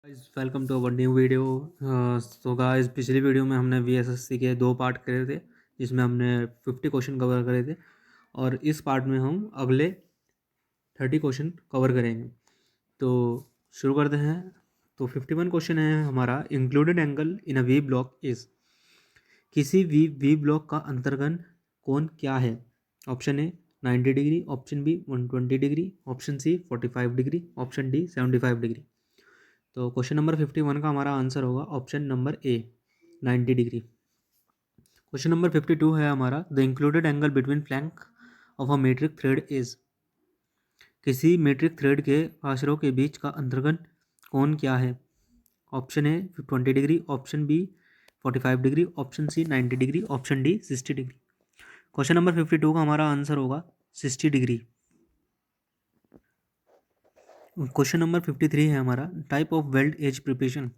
Welcome to our new video. So guys, पिछली video में हमने वीएसएससी के 2 पार्ट करे थे, जिसमें हमने 50 क्वेश्चन कवर करे थे और इस पार्ट में हम अगले 30 क्वेश्चन कवर करेंगे। तो शुरू करते हैं। तो 51 क्वेश्चन है हमारा, included angle in a V block is. किसी वी ब्लॉक का अंतर्गन कोण क्या है? Option A 90 degree, option B 120 degree, option C 45 degree, option D 75 degree. तो क्वेश्चन नंबर 51 का हमारा आंसर होगा option number A 90 degree. Question number 52 है हमारा, the included angle between flank of a metric thread is. किसी metric thread के पार्श्वों के बीच का अंतर्गन कोण क्या है? Option A 20 degree, option B 45 degree, option C 90 degree, option D 60 degree. Question number 52 का हमारा आंसर होगा 60 डिग्री। क्वेश्चन नंबर 53 है हमारा, type of weld edge preparation.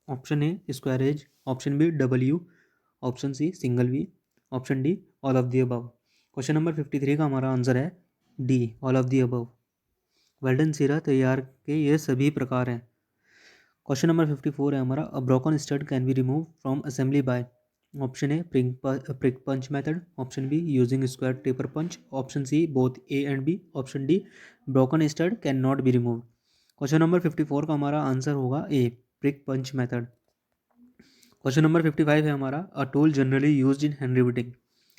Option A square edge, option B W, option C single V, option D all of the above. Question number 53 का हमारा answer है D all of the above. वेल्डन सिरा तैयार के ये सभी प्रकार हैं। क्वेश्चन नंबर 54 है हमारा, a broken stud can be remove from assembly by. Option A prick punch method, option B using square taper punch, option C both A and B, option D broken stud can not be remove. Question number 54 का हमारा answer होगा A prick punch method. Question number 55 है हमारा, a tool generally used in hand riveting.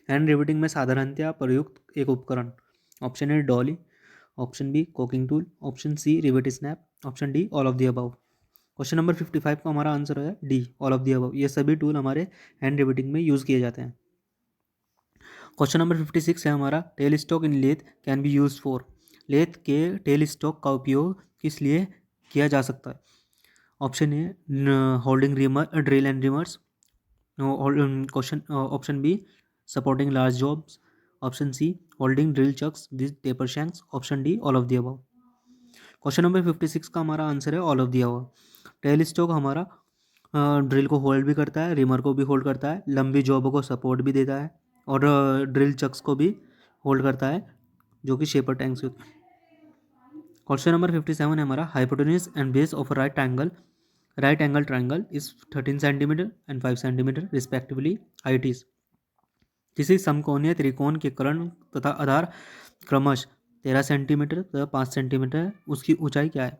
Hand riveting में साधारणतया प्रयुक्त एक उपकरण। Option A Dolly, option B caulking tool, option C rivet snap, option D all of the above. Question number 55 का हमारा answer है D all of the above. ये सभी टूल हमारे हैंड रिविटिंग में यूज़ किए जाते हैं। क्वेश्चन नंबर 56 है हमारा, tail stock in lathe can be use for. Lathe के टेल स्टॉक का उपयोग किस लिए किया जा सकता है? Option A holding reamer drill and reamers, question option B supporting large jobs, option C holding drill chucks with taper shanks, option D all of the above. Question number 56 का हमारा आंसर है all of the above. Tail stock हमारा drill को hold भी करता है, reamer को भी होल्ड करता है, लंबी जॉबों को सपोर्ट भी देता है और ड्रिल चक्स को भी होल्ड करता है, जो कि शेपर टैंक्स होते हैं। क्वेश्चन नंबर 57 है हमारा, hypotenuse and base of right angle triangle is 13 centimetre and 5 centimetre respectively. Height is. किसी समकोणीय त्रिकोण के कर्ण तथा आधार क्रमश 13 सेंटीमीटर तथा 5 सेंटीमीटर है, उसकी ऊंचाई क्या है?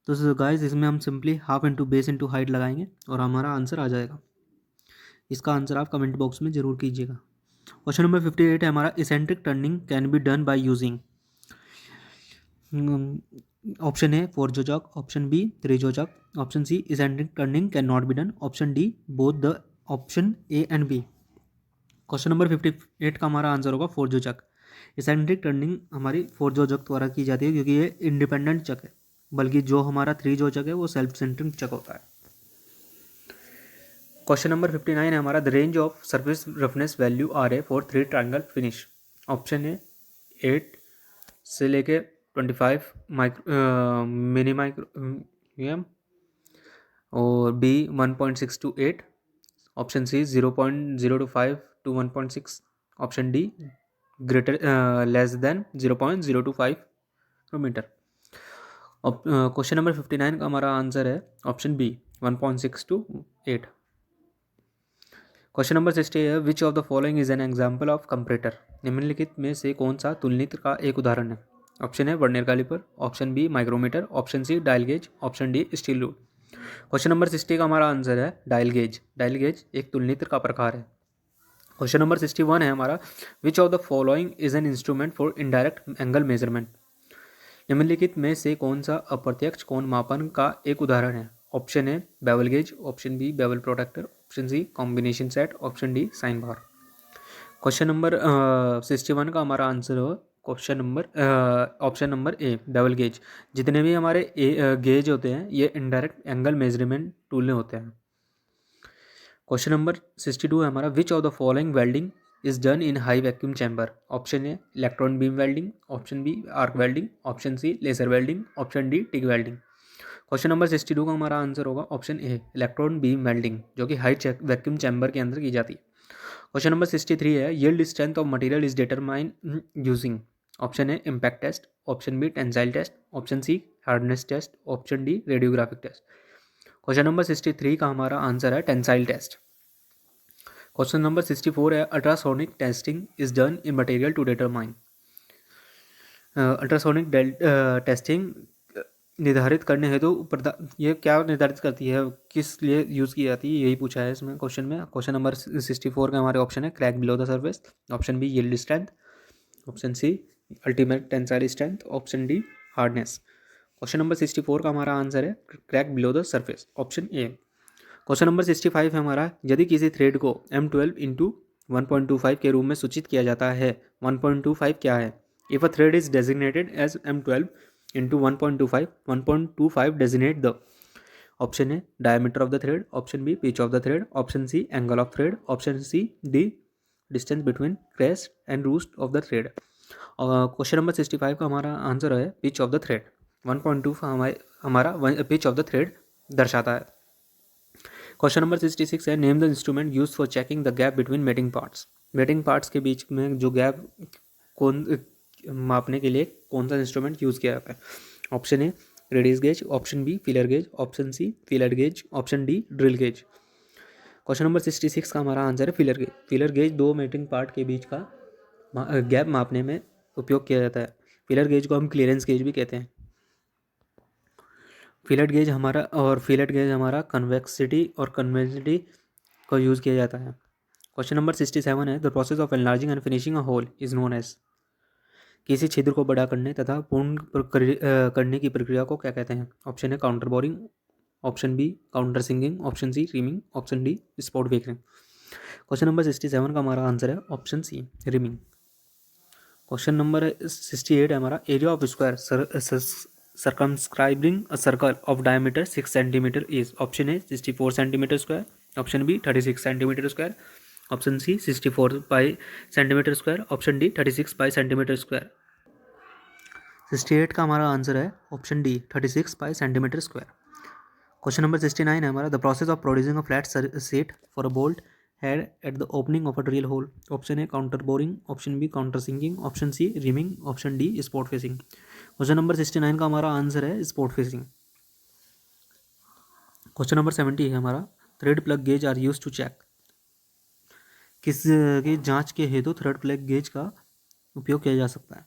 तो गाइस, इसमें हम simply half into base into height लगाएंगे और हमारा आंसर आ जाएगा। इसका आंसर आप कमेंट बॉक्स में जरूर कीजिएगा। क्वेश्चन नंबर 58 है हमारा, eccentric turning can be done by using. Option A 4 jaw chuck, option B 3 jaw chuck, option C eccentric turning can not be done, option D both the option A and B. Question number 58 का हमारा answer होगा 4 जोजक। Eccentric turning हमारी 4 जोजक द्वारा की जाती है, क्योंकि ये इंडिपेंडेंट चक है, बल्कि जो हमारा 3 जोजक है वो सेल्फ सेंट्रिक चक होता है। क्वेश्चन नंबर 59 है हमारा, the range of surface roughness value R A for 3 triangle finish. Option A 8 से लेके 25 मिनी माइक्रो और B 1.6 to 8, option C 0.025 to 1.6, option D greater less than 0.025 metre. Question number 59 का हमारा answer है option B 1.6 to 8। Question number 60 है, which of the following is an example of comparator. निम्नलिखित में से कौन सा तुलनित्र का एक उदाहरण है? ऑप्शन है vernier calliper, option B micrometer, option C dial gauge, option D steel rule. Question number 60 का हमारा आंसर है डायल गेज। डायल गेज एक तुलनित्र का प्रकार है। क्वेश्चन नंबर 61 है हमारा, which of the following is an instrument for indirect angle measurement. निम्नलिखित में से कौन सा अप्रत्यक्ष कोण मापन का एक उदाहरण है? Option A bevel gauge, option B bevel protractor, option C combination set, option D sine bar. Question number 61 का हमारा आंसर हो question number option number A bevel gauge. जितने भी हमारे गेज होते हैं ये इनडायरेक्ट एंगल मेजरमेंट टूल होते हैं। क्वेश्चन नंबर 62 है हमारा, which of the following welding is done in high vacuum chamber. Option A electron beam welding, option B arc welding, option C laser welding, option D TIG welding. Question number 62 का हमारा answer होगा option A electron beam welding, जो कि high vacuum chamber के अंदर की जाती है। क्वेश्चन नंबर 63 है, yield strength of material is determine using. Option A impact test, option B tensile test, option C hardness test, option D radiographic test. Question number 63 का हमारा आंसर है tensile test. Question number 64 है ultrasonic testing is done in material to determine. Ultrasonic testing निर्धारित करने हेतु ये क्या निर्धारित करती है, किस लिए यूज़ की जाती है, यही पूछा है इसमें क्वेश्चन में। क्वेश्चन नंबर 64 का हमारे ऑप्शन है crack below the surface, option B yield strength, option C ultimate tensile strength, option D hardness. Question number 64 का हमारा आंसर है crack below the surface, option A. Question number 65 है हमारा, यदि किसी थ्रेड को M12 इंटू 1.25 के रूप में सूचित किया जाता है, 1.25 क्या है? If a thread is designated as M12 into 1.25 designate the. Option A diameter of the thread, option B pitch of the thread, option C angle of thread, option C D distance between crest and root of the thread. Question number 65 का हमारा answer है pitch of the thread. 1.2 हमारा pitch of the thread दर्शाता है। Question number 66 है name the instrument use for checking the gap between mating parts. Mating parts के बीच में जो गैप कौन मापने के लिए कौन सा इंस्ट्रूमेंट यूज़ किया जाता है? Option A radius gauge, option B feeler gauge, option C feeler gauge, option D drill gauge. Question number 66 का हमारा आंसर है फीलर गेज। फीलर गेज दो मेटिंग पार्ट के बीच का गैप मापने में उपयोग किया जाता है। फीलर गेज को हम क्लियरेंस गेज भी कहते हैं। फीलर गेज हमारा कन्वेक्सिटी और कन्वेक्सिटी को यूज़ किया जाता है। क्वेश्चन नंबर 67 है the process of enlarging and finishing a hole is known as. किसी छिद्र को बड़ा करने तथा पूर्ण करने की प्रक्रिया को क्या कहते हैं? ऑप्शन है counter boring, option B counter sinking, option C reaming, option D spot backing. Question number 67 का हमारा आंसर है option C reaming. Question number 68 है हमारा area of square circumscribing a circle of diameter 6 centimeter is। Option A 64 centimetre square, option B 36 centimetre square, option C 64 pi centimetre square, option D 36 pi centimetre square. 68 का हमारा answer है option D 36 pi centimetre square. Question number 69 है हमारा the process of producing a flat set for a bolt head at the opening of a drill hole. Option A counter boring, option B counter sinking, option C reaming, option D spot facing. Question number 69 का हमारा answer है spot facing. Question number 70 है हमारा thread plug gauge are use to check. किस की जांच के हेतु थ्रेड प्लग गेज का उपयोग किया जा सकता है?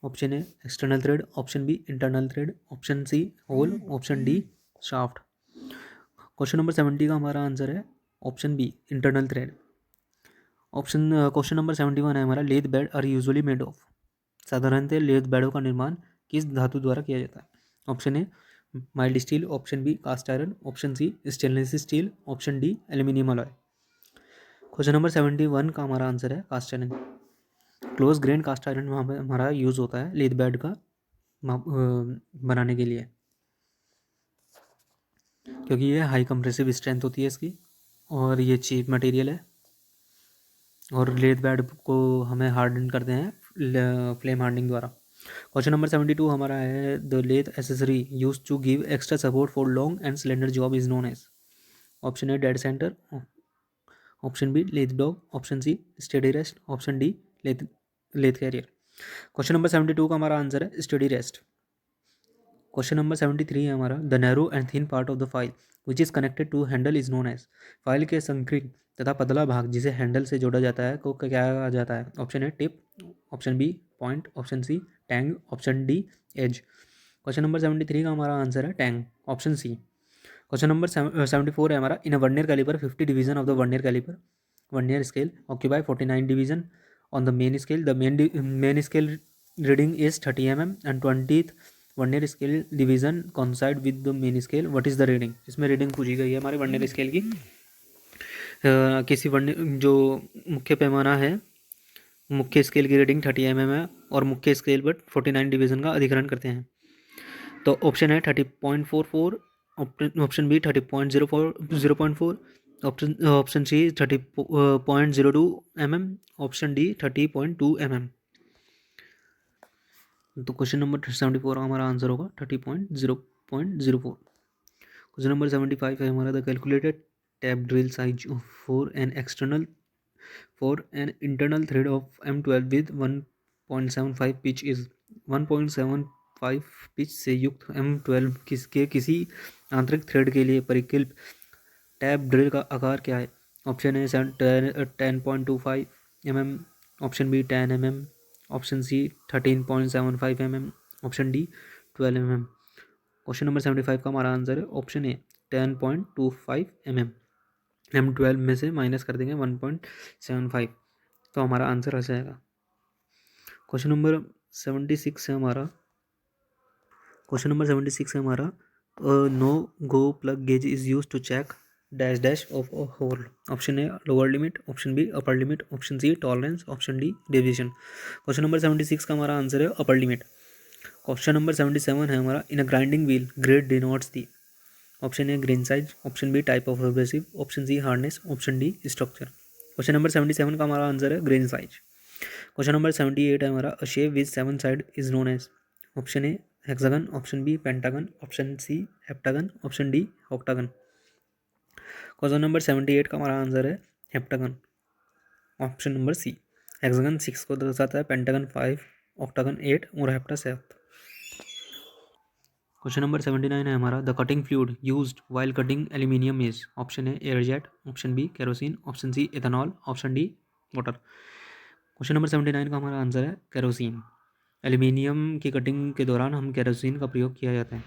Option A external thread, option B internal thread, option C hole, option D shaft. Question number 70 का हमारा आंसर है option B internal thread. Question number 71 है हमारा lathe bed are usually made of. साधारणतः लेथ बेडों का निर्माण किस धातु द्वारा किया जाता है? Option A mild steel, option B cast iron, option C stainless steel, option D aluminium alloy. Question number 71 का हमारा आंसर है cast iron. Close grain cast iron हमारा यूज़ होता है लेथ बेड का बनाने के लिए, क्योंकि ये हाई कंप्रेसिव स्ट्रेंथ होती है इसकी और ये चीप मटेरियल है और लेथ बेड को हमें हार्डन करते हैं फ्लेम हार्डनिंग द्वारा। क्वेश्चन नंबर 72 हमारा है the lathe accessory use to give extra support for long and cylinder job is known as. Option A dead centre, option B lathe dog, option C steady rest, option D lathe carrier. Question number 72 का हमारा answer है steady rest. Question number 73 है हमारा the narrow and thin part of the file which is connected to handle is known as. File के संकीर्ण तथा पतला भाग जिसे हैंडल से जोड़ा जाता है को क्या कहा जाता है? Option A tip, option B point, option C tang, option D edge. Question number 73 का हमारा आंसर है tang, option C. Question number 74 है हमारा in a vernier caliper 50 division of the vernier scale occupy 49 division on the main scale. The main scale reading is 30 mm and 20th vernier scale division coincide with the main scale what is the reading. इसमें reading पूछी गई है हमारे vernier scale की। किसी vernier जो मुख्य पैमाना है मुख्य स्केल की रीडिंग 30 mm है और मुख्य स्केल पर 49 डिवीजन का अधिकरण करते हैं। तो ऑप्शन है 30.44, option B 30.04, option C 30.02 mm, option D 30.2 mm। तो क्वेश्चन नंबर 74 हमारा आंसर होगा 30.0.04। क्वेश्चन नंबर 75 है हमारा the calculated tap drill size for an internal thread of M12 with 1.75 pitch is. 1.75 5 pitch से युक्त M12 किसके किसी आंतरिक थ्रेड के लिए परिकल्पित टैप ड्रिल का आकार क्या है? Option A 10.25 mm, option B 10 mm, option C 13.75 mm, option D 12 mm। Question number 75 का हमारा आंसर है ऑप्शन ए 10.25 mm। M12 में से माइनस कर देंगे 1.75, तो हमारा आंसर आ जाएगा। क्वेश्चन नंबर 76 है हमारा। क्वेश्चन नंबर 76 है हमारा, no go plug gauge is use to check dash dash of a hole. Option A lower limit, option B upper limit, option C tolerance, option D deviation. Question number 76 का हमारा answer है upper limit. Question number 77 है हमारा, in a grinding wheel grade denotes the. Option A grain size, option B type of abrasive, option C hardness, option D structure. Question number 77 का हमारा answer है grain size. Question number 78 है हमारा, a shape with 7 side is known as. Option A hexagon, option B pentagon, option C heptagon, option D octagon. Question number 78 का हमारा answer है heptagon, option number C. Hexagon 6 को दर्शाता है, pentagon 5, octagon 8 और hepta 7। Question number 79 है हमारा, the cutting fluid used while cutting aluminium is. Option A air jet, option B kerosene, option C ethanol, option D water. Question number 79 का हमारा answer है kerosene. Aluminium की कटिंग के दौरान हम केरोसिन का प्रयोग किया जाता है।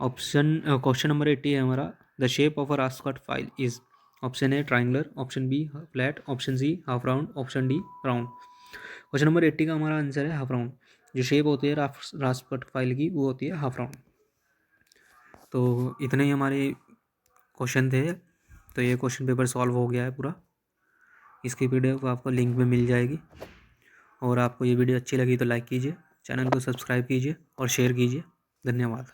क्वेश्चन नंबर 80 है हमारा, the shape of a rasp cut file is. Option A triangular, option B flat, option C half round, option D round. Question number 80 का हमारा आंसर है हाफ राउंड। जो शेप होती है रास्कट फाइल की वो होती है हाफ राउंड। तो इतने ही हमारे क्वेश्चन थे। तो ये क्वेश्चन पेपर सॉल्व हो गया है पूरा। इसकी पीडीएफ आपको लिंक में मिल जाएगी। और आपको ये वीडियो अच्छी लगी तो लाइक कीजिए, चैनल को सब्सक्राइब कीजिए और शेयर कीजिए। धन्यवाद।